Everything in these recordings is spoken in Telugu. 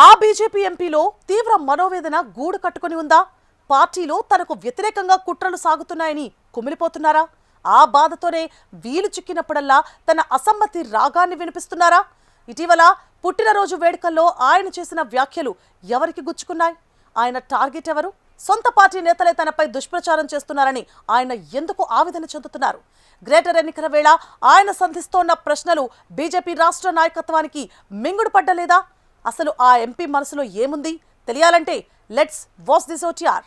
ఆ బీజేపీ ఎంపీలో తీవ్ర మనోవేదన గూడు కట్టుకుని ఉందా? పార్టీలో తనకు వ్యతిరేకంగా కుట్రలు సాగుతున్నాయని కుమిలిపోతున్నారా? ఆ బాధతోనే వీలు చిక్కినప్పుడల్లా తన అసమ్మతి రాగాన్ని వినిపిస్తున్నారా? ఇటీవల పుట్టినరోజు వేడుకల్లో ఆయన చేసిన వ్యాఖ్యలు ఎవరికి గుచ్చుకున్నాయి? ఆయన టార్గెట్ ఎవరు? సొంత పార్టీ నేతలే తనపై దుష్ప్రచారం చేస్తున్నారని ఆయన ఎందుకు ఆవేదన చెందుతున్నారు? గ్రేటర్ ఎన్నికల వేళ ఆయన సంధిస్తోన్న ప్రశ్నలు బీజేపీ రాష్ట్ర నాయకత్వానికి మింగుడు పడ్డలేదా? అసలు ఆ ఎంపీ మనసులో ఏముంది తెలియాలంటే లెట్స్ వాచ్ దిస్ ఓటీఆర్.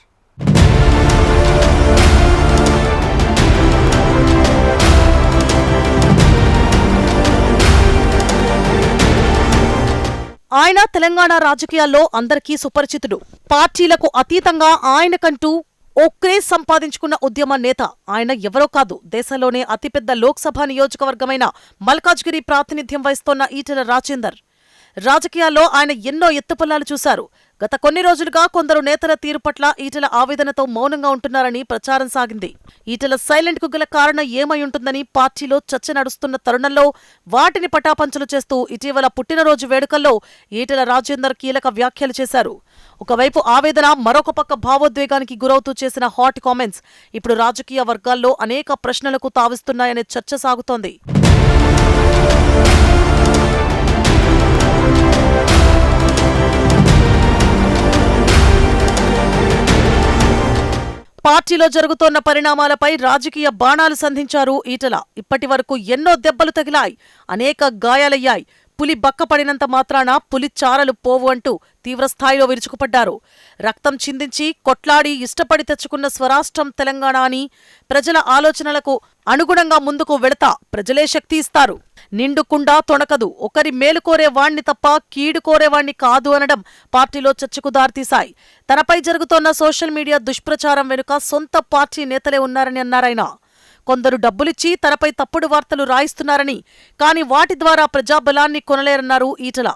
ఆయన తెలంగాణ రాజకీయాల్లో అందరికీ సుపరిచితుడు. పార్టీలకు అతీతంగా ఆయనకంటూ ఓ క్రేజ్ సంపాదించుకున్న ఉద్యమ నేత. ఆయన ఎవరో కాదు, దేశంలోనే అతిపెద్ద లోక్సభ నియోజకవర్గమైన మల్కాజ్గిరి ప్రాతినిధ్యం వహిస్తోన్న ఈటెల రాజేందర్. రాజకీయాల్లో ఆయన ఎన్నో ఎత్తుపల్లాలు చూశారు. గత కొన్ని రోజులుగా కొందరు నేతల తీరు పట్ల ఈటెల ఆవేదనతో మౌనంగా ఉంటున్నారని ప్రచారం సాగింది. ఈటెల సైలెంట్ కు గల కారణం ఏమై ఉంటుందని పార్టీలో చర్చ నడుస్తున్న తరుణంలో వాటిని పటాపంచలు చేస్తూ ఇటీవల పుట్టినరోజు వేడుకల్లో ఈటెల రాజేందర్ కీలక వ్యాఖ్యలు చేశారు. ఒకవైపు ఆవేదన, మరొక పక్క భావోద్వేగానికి గురవుతూ చేసిన హాట్ కామెంట్స్ ఇప్పుడు రాజకీయ వర్గాల్లో అనేక ప్రశ్నలకు తావిస్తున్నాయనే చర్చ సాగుతోంది. పార్టీలో జరుగుతోన్న పరిణామాలపై రాజకీయ బాణాలు సంధించారు ఈటెల. ఇప్పటి వరకు ఎన్నో దెబ్బలు తగిలాయి, అనేక గాయాలయ్యాయి. పులి బక్కపడినంత మాత్రాన పులి చారలు పోవు అంటూ తీవ్రస్థాయిలో విరుచుకుపడ్డారు. రక్తం చిందించి కొట్లాడి ఇష్టపడి తెచ్చుకున్న స్వరాష్ట్రం తెలంగాణ అని, ప్రజల ఆలోచనలకు అనుగుణంగా ముందుకు వెళతా ప్రజలే శక్తి ఇస్తారు, నిండుకుండా తొణకదు, ఒకరి మేలు కోరేవాణ్ణి తప్ప కీడు కోరేవాణ్ణి కాదు అనడం పార్టీలో చర్చకు దారితీశాయి. తనపై జరుగుతోన్న సోషల్ మీడియా దుష్ప్రచారం వెనుక సొంత పార్టీ నేతలే ఉన్నారని అన్నారాయన. కొందరు డబ్బులిచ్చి తనపై తప్పుడు వార్తలు రాయిస్తున్నారని, కానీ వాటి ద్వారా ప్రజాబలాన్ని కొనలేరన్నారు ఈటెల.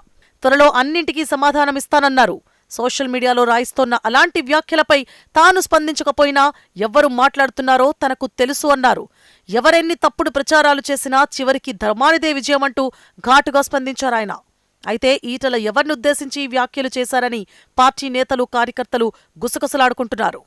త్వరలో అన్నింటికీ సమాధానమిస్తానన్నారు. సోషల్ మీడియాలో రాయిస్తోన్న అలాంటి వ్యాఖ్యలపై తాను స్పందించకపోయినా ఎవ్వరు మాట్లాడుతున్నారో తనకు తెలుసు అన్నారు. ఎవరెన్ని తప్పుడు ప్రచారాలు చేసినా చివరికి ధర్మానిదే విజయమంటూ ఘాటుగా స్పందించారాయన. అయితే ఈటెల ఎవరినుద్దేశించి వ్యాఖ్యలు చేశారని పార్టీ నేతలు, కార్యకర్తలు గుసగుసలాడుకుంటున్నారు.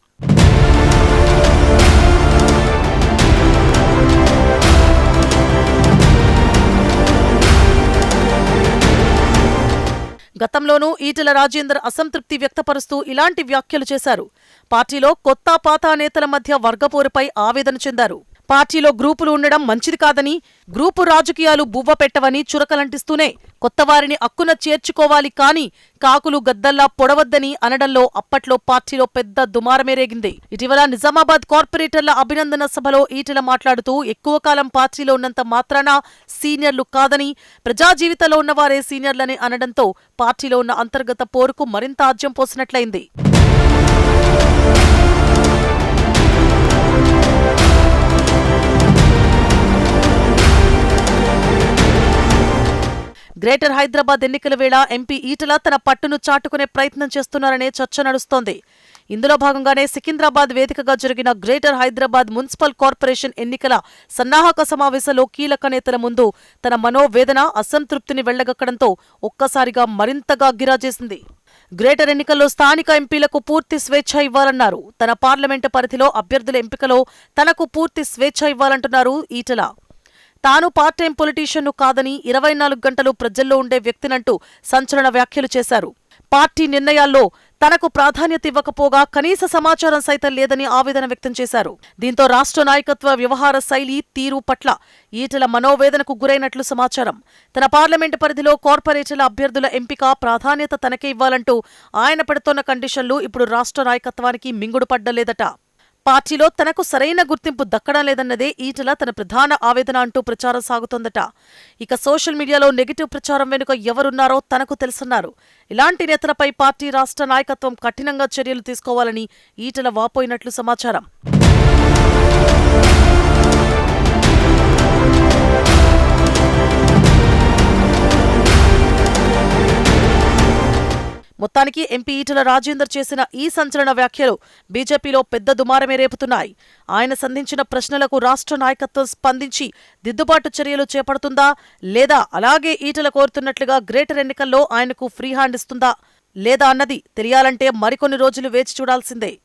గతంలోనూ ఈటెల రాజేందర్ అసంతృప్తి వ్యక్తపరుస్తూ ఇలాంటి వ్యాఖ్యలు చేశారు. పార్టీలో కొత్త పాత నేతల మధ్య వర్గపోరుపై ఆవేదన చెందారు. పార్టీలో గ్రూపులు ఉండడం మంచిది కాదని, గ్రూపు రాజకీయాలు బువ్వ పెట్టవని చురకలంటిస్తూనే కొత్తవారిని అక్కున చేర్చుకోవాలి, కాని కాకులు గద్దల్లా పొడవద్దని అనడంలో అప్పట్లో పార్టీలో పెద్ద దుమారమేరేగింది. ఇటీవల నిజామాబాద్ కార్పొరేటర్ల అభినందన సభలో ఈటెల మాట్లాడుతూ ఎక్కువ కాలం పార్టీలో ఉన్నంత మాత్రాన సీనియర్లు కాదని, ప్రజా జీవితంలో ఉన్నవారే సీనియర్లని అనడంతో పార్టీలో ఉన్న అంతర్గత పోరుకు మరింత ఆజ్యం పోసినట్లయింది. గ్రేటర్ హైదరాబాద్ ఎన్నికల వేళ ఎంపీ ఈటెల తన పట్టును చాటుకునే ప్రయత్నం చేస్తున్నారనే చర్చ నడుస్తోంది. ఇందులో భాగంగానే సికింద్రాబాద్ వేదికగా జరిగిన గ్రేటర్ హైదరాబాద్ మున్సిపల్ కార్పొరేషన్ ఎన్నికల సన్నాహక సమావేశంలో కీలక నేతల ముందు తన మనోవేదన, అసంతృప్తిని వెళ్లగక్కడంతో ఒక్కసారిగా మరింతగా గిరాజేసింది. గ్రేటర్ ఎన్నికల్లో స్థానిక ఎంపీలకు పూర్తి స్వేచ్ఛ ఇవ్వాలన్నారు. తన పార్లమెంటు పరిధిలో అభ్యర్థుల ఎంపికలో తనకు పూర్తి స్వేచ్ఛ ఇవ్వాలంటున్నారు ఈటెల. తాను పార్ట్ టైం పొలిటీషియన్ను కాదని, 24 గంటలు ప్రజల్లో ఉండే వ్యక్తినంటూ సంచలన వ్యాఖ్యలు చేశారు. పార్టీ నిర్ణయాల్లో తనకు ప్రాధాన్యత ఇవ్వకపోగా కనీస సమాచారం సైతం లేదని ఆవేదన వ్యక్తం చేశారు. దీంతో రాష్ట్ర నాయకత్వ వ్యవహార శైలి, తీరు పట్ల ఈటెల మనోవేదనకు గురైనట్లు సమాచారం. తన పార్లమెంటు పరిధిలో కార్పొరేటర్ల అభ్యర్థుల ఎంపిక ప్రాధాన్యత తనకే ఇవ్వాలంటూ ఆయన పెడుతోన్న కండిషన్లు ఇప్పుడు రాష్ట్ర నాయకత్వానికి మింగుడు పడ్డలేదట. పార్టీలో తనకు సరైన గుర్తింపు దక్కడం లేదన్నదే ఈటెల తన ప్రధాన ఆవేదన అంటూ ప్రచారం సాగుతోందట. ఇక సోషల్ మీడియాలో నెగిటివ్ ప్రచారం వెనుక ఎవరున్నారో తనకు తెలుసన్నారు. ఇలాంటి నేతలపై పార్టీ రాష్ట్ర నాయకత్వం కఠినంగా చర్యలు తీసుకోవాలని ఈటెల వాపోయినట్లు సమాచారం. మొత్తానికి ఎంపీ ఈటెల రాజేందర్ చేసిన ఈ సంచలన వ్యాఖ్యలు బీజేపీలో పెద్ద దుమారమే రేపుతున్నాయి. ఆయన సంధించిన ప్రశ్నలకు రాష్ట్ర నాయకత్వం స్పందించి దిద్దుబాటు చర్యలు చేపడుతుందా, లేదా అలాగే ఈటెల కోరుతున్నట్లుగా గ్రేటర్ ఎన్నికల్లో ఆయనకు ఫ్రీ హ్యాండ్ ఇస్తుందా లేదా అన్నది తెలియాలంటే మరికొన్ని రోజులు వేచి చూడాల్సిందే.